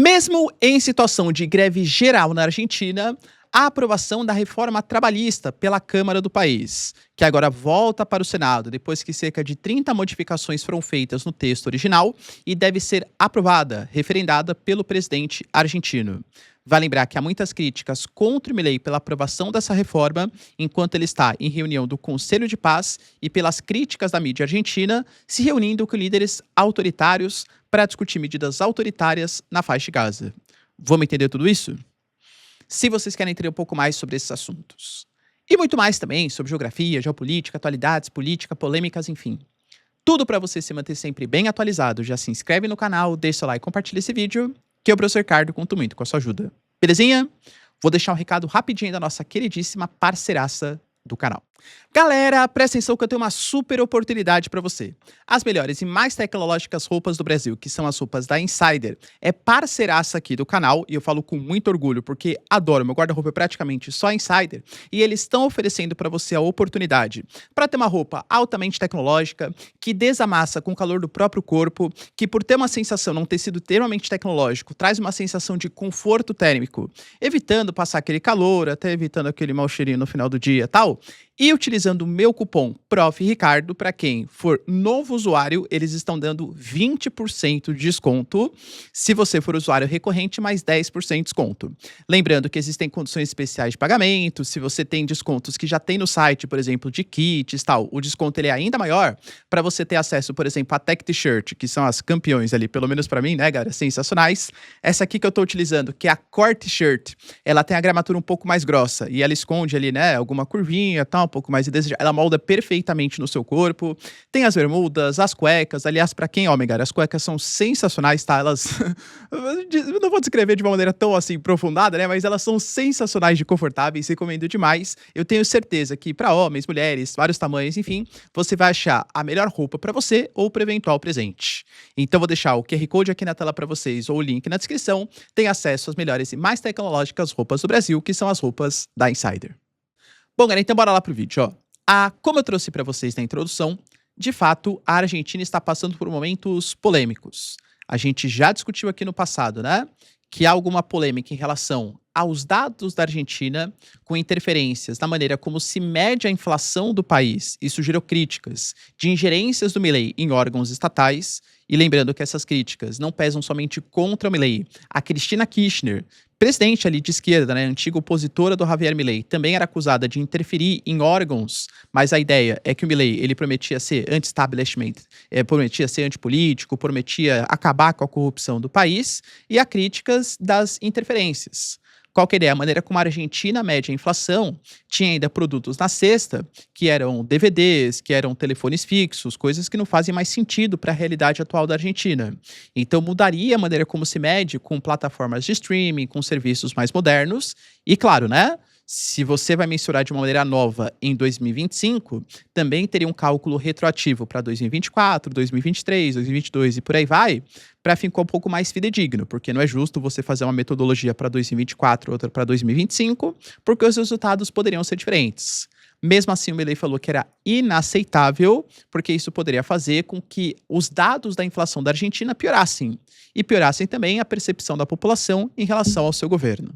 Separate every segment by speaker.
Speaker 1: Mesmo em situação de greve geral na Argentina, a aprovação da reforma trabalhista pela Câmara do país, que agora volta para o Senado depois que cerca de 30 modificações foram feitas no texto original e deve ser aprovada, referendada pelo presidente argentino. Vai lembrar que há muitas críticas contra o Milei pela aprovação dessa reforma, enquanto ele está em reunião do Conselho de Paz e pelas críticas da mídia argentina, se reunindo com líderes autoritários para discutir medidas autoritárias na faixa de Gaza. Vamos entender tudo isso? Se vocês querem entender um pouco mais sobre esses assuntos. E muito mais também sobre geografia, geopolítica, atualidades, política, polêmicas, enfim. Tudo para você se manter sempre bem atualizado. Já se inscreve no canal, deixa seu like e compartilha esse vídeo, que eu, professor Ricardo, conto muito com a sua ajuda. Belezinha? Vou deixar um recado rapidinho da nossa queridíssima parceiraça do canal. Galera, presta atenção que eu tenho uma super oportunidade para você. As melhores e mais tecnológicas roupas do Brasil, que são as roupas da Insider, é parceiraça aqui do canal e eu falo com muito orgulho porque adoro, meu guarda-roupa é praticamente só Insider e eles estão oferecendo para você a oportunidade para ter uma roupa altamente tecnológica, que desamassa com o calor do próprio corpo, que por ter uma sensação, não ter sido extremamente tecnológico, traz uma sensação de conforto térmico, evitando passar aquele calor, até evitando aquele mau cheirinho no final do dia e tal. E utilizando o meu cupom Prof. Ricardo, para quem for novo usuário, eles estão dando 20% de desconto. Se você for usuário recorrente, mais 10% de desconto. Lembrando que existem condições especiais de pagamento. Se você tem descontos que já tem no site, por exemplo, de kits e tal, o desconto ele é ainda maior para você ter acesso, por exemplo, a Tech T-shirt, que são as campeões ali, pelo menos para mim, né, galera? Sensacionais. Essa aqui que eu tô utilizando, que é a Core T-shirt, ela tem a gramatura um pouco mais grossa e ela esconde ali, né, alguma curvinha, tal, um pouco mais de desejar. Ela molda perfeitamente no seu corpo. Tem as bermudas, as cuecas. Aliás, pra quem é homem, cara, as cuecas são sensacionais, tá? Elas... eu não vou descrever de uma maneira tão, assim, aprofundada, né? Mas elas são sensacionais de confortáveis, recomendo demais. Eu tenho certeza que pra homens, mulheres, vários tamanhos, enfim, você vai achar a melhor roupa pra você ou pra eventual presente. Então, vou deixar o QR Code aqui na tela pra vocês ou o link na descrição. Tem acesso às melhores e mais tecnológicas roupas do Brasil, que são as roupas da Insider. Bom, galera, então bora lá pro vídeo, ó. Como eu trouxe para vocês na introdução, de fato, a Argentina está passando por momentos polêmicos. A gente já discutiu aqui no passado, né? Que há alguma polêmica em relação aos dados da Argentina com interferências na maneira como se mede a inflação do país. Isso gerou críticas de ingerências do Milei em órgãos estatais. E lembrando que essas críticas não pesam somente contra o Milei. A Cristina Kirchner, presidente ali de esquerda, né, antiga opositora do Javier Milei, também era acusada de interferir em órgãos, mas a ideia é que o Milei, ele prometia ser anti-establishment, prometia ser antipolítico, prometia acabar com a corrupção do país, e há críticas das interferências. Qual que é a ideia? A maneira como a Argentina mede a inflação, tinha ainda produtos na cesta, que eram DVDs, que eram telefones fixos, coisas que não fazem mais sentido para a realidade atual da Argentina. Então mudaria a maneira como se mede com plataformas de streaming, com serviços mais modernos, e claro, né? Se você vai mensurar de uma maneira nova em 2025, também teria um cálculo retroativo para 2024, 2023, 2022 e por aí vai, para ficar um pouco mais fidedigno, porque não é justo você fazer uma metodologia para 2024 e outra para 2025, porque os resultados poderiam ser diferentes. Mesmo assim, o Milei falou que era inaceitável, porque isso poderia fazer com que os dados da inflação da Argentina piorassem, e piorassem também a percepção da população em relação ao seu governo.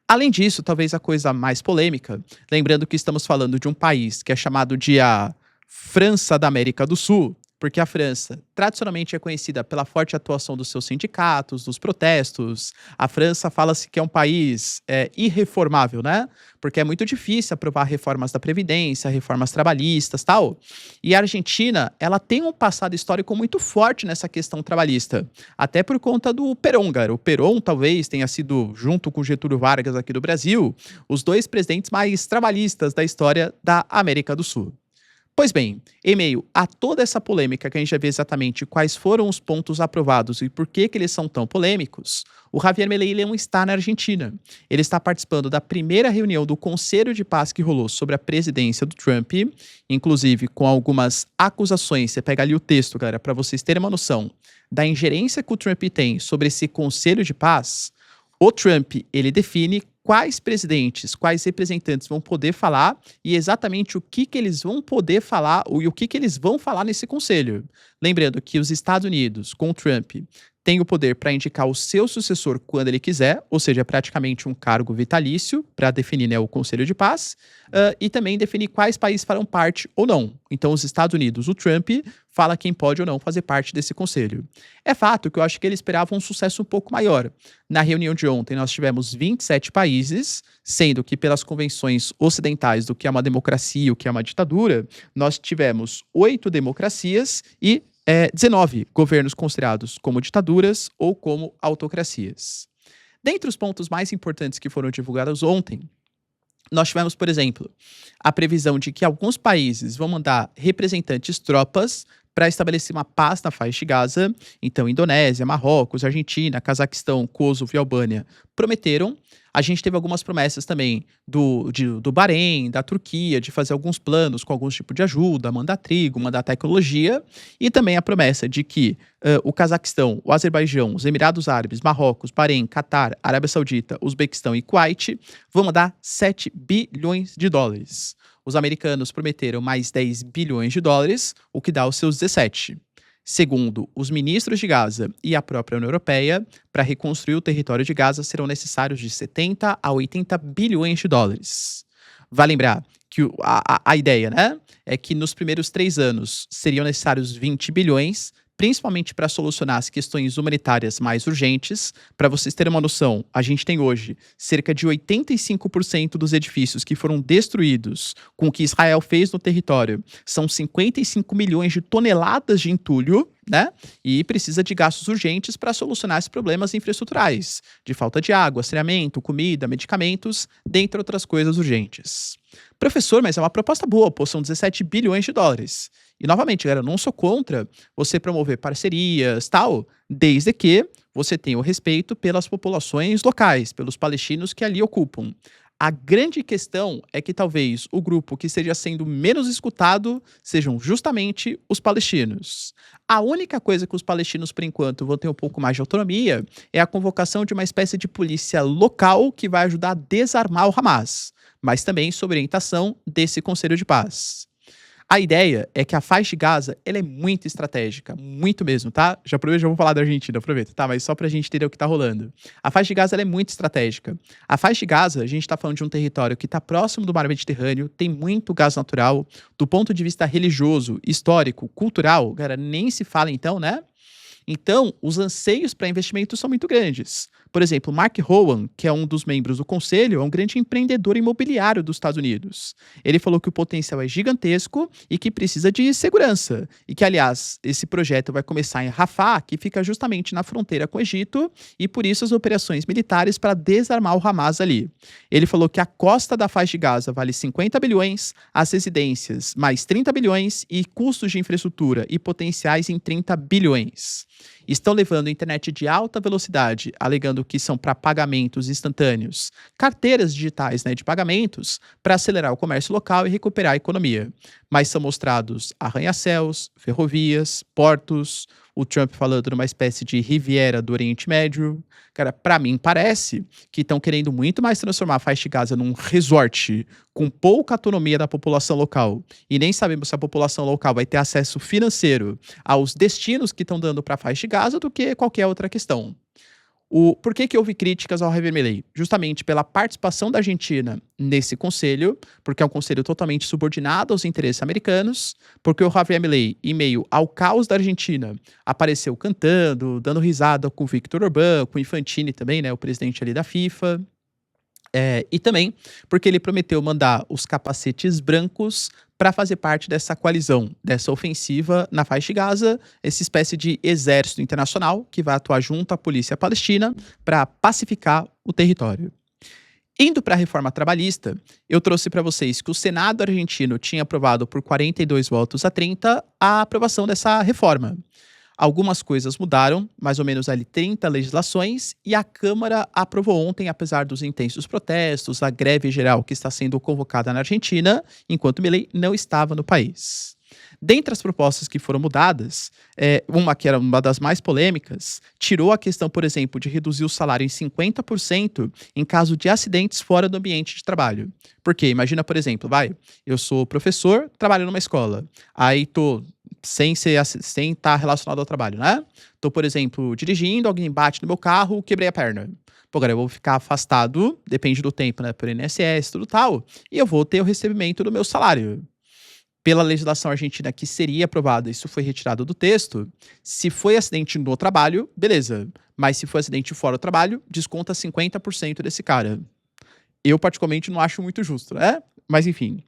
Speaker 1: Além disso, talvez a coisa mais polêmica, lembrando que estamos falando de um país que é chamado de a França da América do Sul, porque a França tradicionalmente é conhecida pela forte atuação dos seus sindicatos, dos protestos. A França fala-se que é um país irreformável, né? Porque é muito difícil aprovar reformas da Previdência, reformas trabalhistas, tal. E a Argentina, ela tem um passado histórico muito forte nessa questão trabalhista, até por conta do Perón, cara. O Perón talvez tenha sido, junto com Getúlio Vargas aqui do Brasil, os dois presidentes mais trabalhistas da história da América do Sul. Pois bem, em meio a toda essa polêmica que a gente já vê exatamente quais foram os pontos aprovados e por que eles são tão polêmicos, o Javier Milei não está na Argentina. Ele está participando da primeira reunião do Conselho de Paz que rolou sobre a presidência do Trump, inclusive com algumas acusações. Você pega ali o texto, galera, para vocês terem uma noção da ingerência que o Trump tem sobre esse Conselho de Paz. O Trump, ele define quais presidentes, quais representantes vão poder falar e exatamente o que eles vão poder falar e o que eles vão falar nesse conselho. Lembrando que os Estados Unidos, com o Trump, tem o poder para indicar o seu sucessor quando ele quiser, ou seja, é praticamente um cargo vitalício para definir, né, o Conselho de Paz, e também definir quais países farão parte ou não. Então, os Estados Unidos, o Trump, fala quem pode ou não fazer parte desse conselho. É fato que eu acho que ele esperava um sucesso um pouco maior. Na reunião de ontem, nós tivemos 27 países, sendo que pelas convenções ocidentais do que é uma democracia e o que é uma ditadura, nós tivemos 8 democracias e 19 governos considerados como ditaduras ou como autocracias. Dentre os pontos mais importantes que foram divulgados ontem, nós tivemos, por exemplo, a previsão de que alguns países vão mandar representantes tropas para estabelecer uma paz na faixa de Gaza. Então, Indonésia, Marrocos, Argentina, Cazaquistão, Kosovo e Albânia prometeram. A gente teve algumas promessas também do Bahrein, da Turquia, de fazer alguns planos com alguns tipos de ajuda, mandar trigo, mandar tecnologia, e também a promessa de que o Cazaquistão, o Azerbaijão, os Emirados Árabes, Marrocos, Bahrein, Catar, Arábia Saudita, Uzbequistão e Kuwait vão mandar 7 bilhões de dólares. Os americanos prometeram mais 10 bilhões de dólares, o que dá os seus 17. Segundo os ministros de Gaza e a própria União Europeia, para reconstruir o território de Gaza serão necessários de 70 a 80 bilhões de dólares. Vai lembrar que a ideia, né, é que nos primeiros 3 anos seriam necessários 20 bilhões, principalmente para solucionar as questões humanitárias mais urgentes. Para vocês terem uma noção, a gente tem hoje cerca de 85% dos edifícios que foram destruídos com o que Israel fez no território. São 55 milhões de toneladas de entulho, né? E precisa de gastos urgentes para solucionar esses problemas infraestruturais, de falta de água, saneamento, comida, medicamentos, dentre outras coisas urgentes. Professor, mas é uma proposta boa, pô, são 17 bilhões de dólares. E, novamente, galera, eu não sou contra você promover parcerias, tal, desde que você tenha o respeito pelas populações locais, pelos palestinos que ali ocupam. A grande questão é que talvez o grupo que esteja sendo menos escutado sejam justamente os palestinos. A única coisa que os palestinos, por enquanto, vão ter um pouco mais de autonomia é a convocação de uma espécie de polícia local que vai ajudar a desarmar o Hamas, mas também sob orientação desse Conselho de Paz. A ideia é que a faixa de Gaza, ela é muito estratégica, muito mesmo, tá? Já vou falar da Argentina, aproveita, tá? Mas só pra gente entender o que tá rolando. A faixa de Gaza, ela é muito estratégica. A faixa de Gaza, a gente tá falando de um território que tá próximo do mar Mediterrâneo, tem muito gás natural. Do ponto de vista religioso, histórico, cultural, cara, nem se fala então, né? Então, os anseios para investimentos são muito grandes. Por exemplo, Mark Rowan, que é um dos membros do conselho, é um grande empreendedor imobiliário dos Estados Unidos. Ele falou que o potencial é gigantesco e que precisa de segurança. E que, aliás, esse projeto vai começar em Rafah, que fica justamente na fronteira com o Egito, e por isso as operações militares para desarmar o Hamas ali. Ele falou que a costa da faixa de Gaza vale 50 bilhões, as residências mais 30 bilhões e custos de infraestrutura e potenciais em 30 bilhões. Estão levando internet de alta velocidade, alegando que são para pagamentos instantâneos, carteiras digitais, né, de pagamentos, para acelerar o comércio local e recuperar a economia. Mas são mostrados arranha-céus, ferrovias, portos, o Trump falando numa espécie de Riviera do Oriente Médio. Cara, para mim parece que estão querendo muito mais transformar a faixa de Gaza num resort com pouca autonomia da população local. E nem sabemos se a população local vai ter acesso financeiro aos destinos que estão dando para a faixa de Gaza do que qualquer outra questão. Por que houve críticas ao Javier Milei? Justamente pela participação da Argentina nesse conselho, porque é um conselho totalmente subordinado aos interesses americanos, porque o Javier Milei, em meio ao caos da Argentina, apareceu cantando, dando risada com o Viktor Orbán, com o Infantini também, né, o presidente ali da FIFA. E também porque ele prometeu mandar os capacetes brancos para fazer parte dessa coalizão, dessa ofensiva na faixa de Gaza, essa espécie de exército internacional que vai atuar junto à polícia palestina para pacificar o território. Indo para a reforma trabalhista, eu trouxe para vocês que o Senado argentino tinha aprovado por 42 votos a 30 a aprovação dessa reforma. Algumas coisas mudaram, mais ou menos ali 30 legislações, e a Câmara aprovou ontem, apesar dos intensos protestos, a greve geral que está sendo convocada na Argentina, enquanto Milei não estava no país. Dentre as propostas que foram mudadas, uma que era uma das mais polêmicas, tirou a questão, por exemplo, de reduzir o salário em 50% em caso de acidentes fora do ambiente de trabalho. Porque, imagina, por exemplo, eu sou professor, trabalho numa escola, aí tô sem estar relacionado ao trabalho, né. Tô, por exemplo, dirigindo, alguém bate no meu carro, quebrei a perna. Pô, agora eu vou ficar afastado, depende do tempo, né, por INSS, tudo tal, e eu vou ter o recebimento do meu salário. Pela legislação argentina que seria aprovada, isso foi retirado do texto. Se foi acidente no trabalho, beleza. Mas se foi acidente fora do trabalho, desconta 50% desse cara. Eu, particularmente, não acho muito justo, né? Mas, enfim.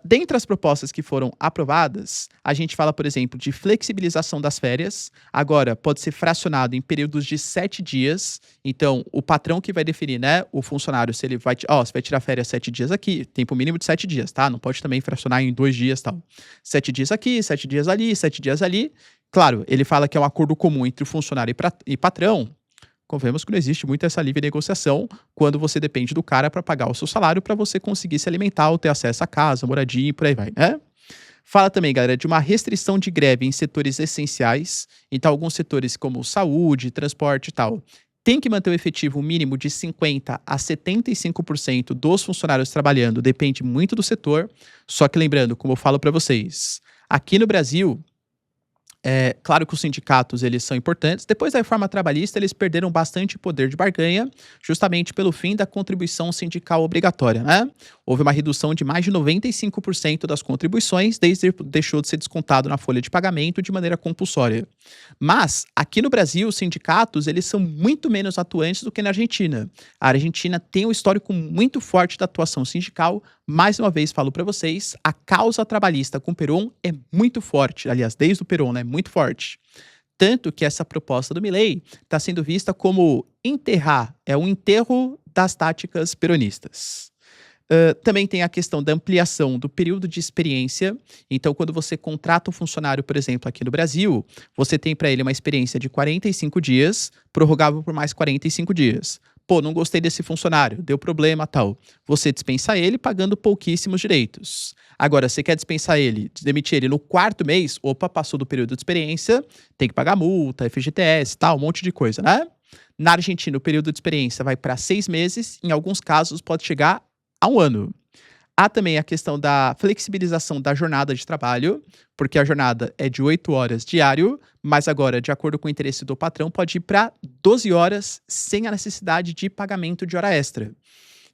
Speaker 1: Dentre as propostas que foram aprovadas, a gente fala, por exemplo, de flexibilização das férias. Agora, pode ser fracionado em períodos de 7 dias. Então, o patrão que vai definir, né, o funcionário, se ele vai, você vai tirar férias 7 dias aqui, tempo mínimo de 7 dias, tá? Não pode também fracionar em 2 dias, tal. 7 dias aqui, 7 dias ali, 7 dias ali. Claro, ele fala que é um acordo comum entre o funcionário e patrão. Convenhamos que não existe muito essa livre negociação quando você depende do cara para pagar o seu salário para você conseguir se alimentar ou ter acesso à casa, moradia e por aí vai, né? Fala também, galera, de uma restrição de greve em setores essenciais. Então, alguns setores como saúde, transporte e tal, tem que manter o efetivo mínimo de 50 a 75% dos funcionários trabalhando, depende muito do setor. Só que lembrando, como eu falo para vocês, aqui no Brasil, claro que os sindicatos eles são importantes. Depois da reforma trabalhista, eles perderam bastante poder de barganha, justamente pelo fim da contribuição sindical obrigatória, né? Houve uma redução de mais de 95% das contribuições, desde deixou de ser descontado na folha de pagamento de maneira compulsória. Mas aqui no Brasil, os sindicatos eles são muito menos atuantes do que na Argentina. A Argentina tem um histórico muito forte da atuação sindical. Mais uma vez falo para vocês, a causa trabalhista com o Perón é muito forte, aliás, desde o Perón, né, muito forte. Tanto que essa proposta do Milei está sendo vista como um enterro das táticas peronistas. Também tem a questão da ampliação do período de experiência. Então, quando você contrata um funcionário, por exemplo, aqui no Brasil, você tem para ele uma experiência de 45 dias, prorrogável por mais 45 dias. Pô, não gostei desse funcionário, deu problema, tal. Você dispensa ele pagando pouquíssimos direitos. Agora, você quer dispensar ele, demitir ele no quarto mês, opa, passou do período de experiência, tem que pagar multa, FGTS, tal, um monte de coisa, né? Na Argentina, o período de experiência vai para 6 meses, em alguns casos pode chegar a 1 ano. Há também a questão da flexibilização da jornada de trabalho, porque a jornada é de 8 horas diário, mas agora, de acordo com o interesse do patrão, pode ir para 12 horas sem a necessidade de pagamento de hora extra.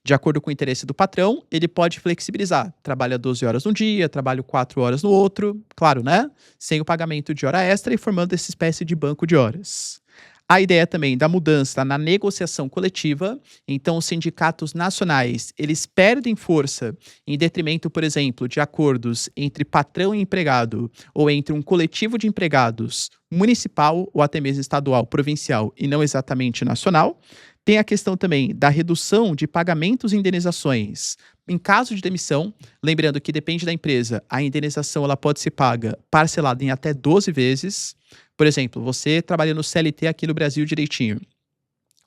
Speaker 1: De acordo com o interesse do patrão, ele pode flexibilizar. Trabalha 12 horas num dia, trabalha 4 horas no outro, claro, né? Sem o pagamento de hora extra e formando essa espécie de banco de horas. A ideia também da mudança na negociação coletiva. Então, os sindicatos nacionais, eles perdem força em detrimento, por exemplo, de acordos entre patrão e empregado ou entre um coletivo de empregados municipal ou até mesmo estadual, provincial e não exatamente nacional. Tem a questão também da redução de pagamentos e indenizações em caso de demissão. Lembrando que depende da empresa, a indenização ela pode ser paga parcelada em até 12 vezes. Por exemplo, você trabalha no CLT aqui no Brasil direitinho.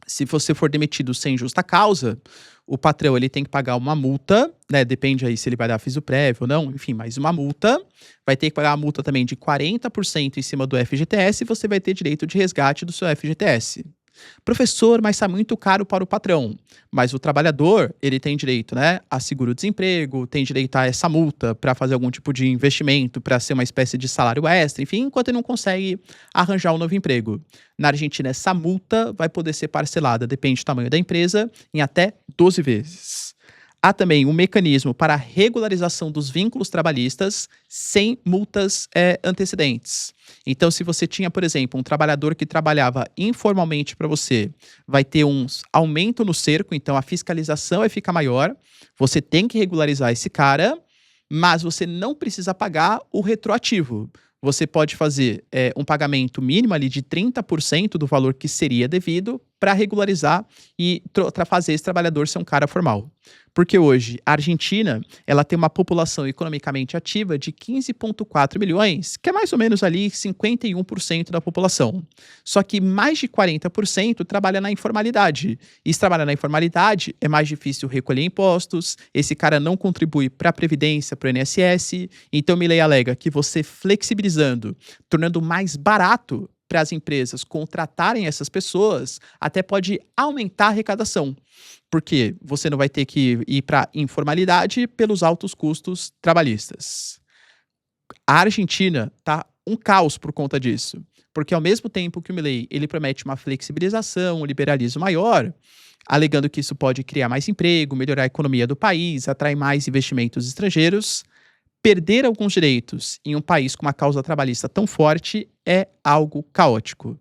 Speaker 1: Se você for demitido sem justa causa, o patrão ele tem que pagar uma multa, né? Depende aí se ele vai dar aviso prévio ou não, enfim, mas uma multa. Vai ter que pagar a multa também de 40% em cima do FGTS e você vai ter direito de resgate do seu FGTS. Professor, mas está muito caro para o patrão. Mas o trabalhador, ele tem direito, né, a seguro-desemprego, tem direito a essa multa para fazer algum tipo de investimento, para ser uma espécie de salário extra, enfim, enquanto ele não consegue arranjar um novo emprego. Na Argentina, essa multa vai poder ser parcelada, depende do tamanho da empresa, em até 12 vezes. Há também um mecanismo para a regularização dos vínculos trabalhistas sem multas antecedentes. Então, se você tinha, por exemplo, um trabalhador que trabalhava informalmente para você, vai ter um aumento no cerco, então a fiscalização vai ficar maior, você tem que regularizar esse cara, mas você não precisa pagar o retroativo. Você pode fazer um pagamento mínimo ali de 30% do valor que seria devido para regularizar e fazer esse trabalhador ser um cara formal. Porque hoje a Argentina ela tem uma população economicamente ativa de 15,4 milhões, que é mais ou menos ali 51% da população. Só que mais de 40% trabalha na informalidade. E se trabalha na informalidade, é mais difícil recolher impostos, esse cara não contribui para a Previdência, para o INSS. Então, Milei alega que você flexibilizando, tornando mais barato para as empresas contratarem essas pessoas, até pode aumentar a arrecadação. Porque você não vai ter que ir para informalidade pelos altos custos trabalhistas. A Argentina tá um caos por conta disso, porque ao mesmo tempo que o Milei ele promete uma flexibilização, um liberalismo maior, alegando que isso pode criar mais emprego, melhorar a economia do país, atrair mais investimentos estrangeiros, perder alguns direitos em um país com uma causa trabalhista tão forte é algo caótico.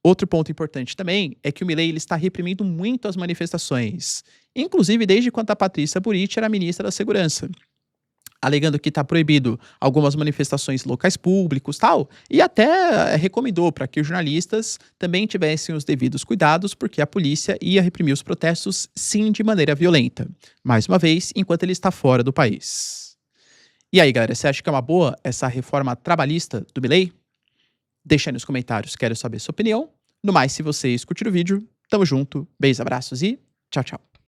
Speaker 1: Outro ponto importante também é que o Milei ele está reprimindo muito as manifestações, inclusive desde quando a Patrícia Burit era ministra da Segurança, alegando que está proibido algumas manifestações em locais públicos, tal, e até recomendou para que os jornalistas também tivessem os devidos cuidados, porque a polícia ia reprimir os protestos, sim, de maneira violenta. Mais uma vez, enquanto ele está fora do país. E aí, galera, você acha que é uma boa essa reforma trabalhista do Milei? Deixa aí nos comentários, quero saber sua opinião. No mais, se vocês curtiram o vídeo, tamo junto, beijos, abraços e tchau, tchau.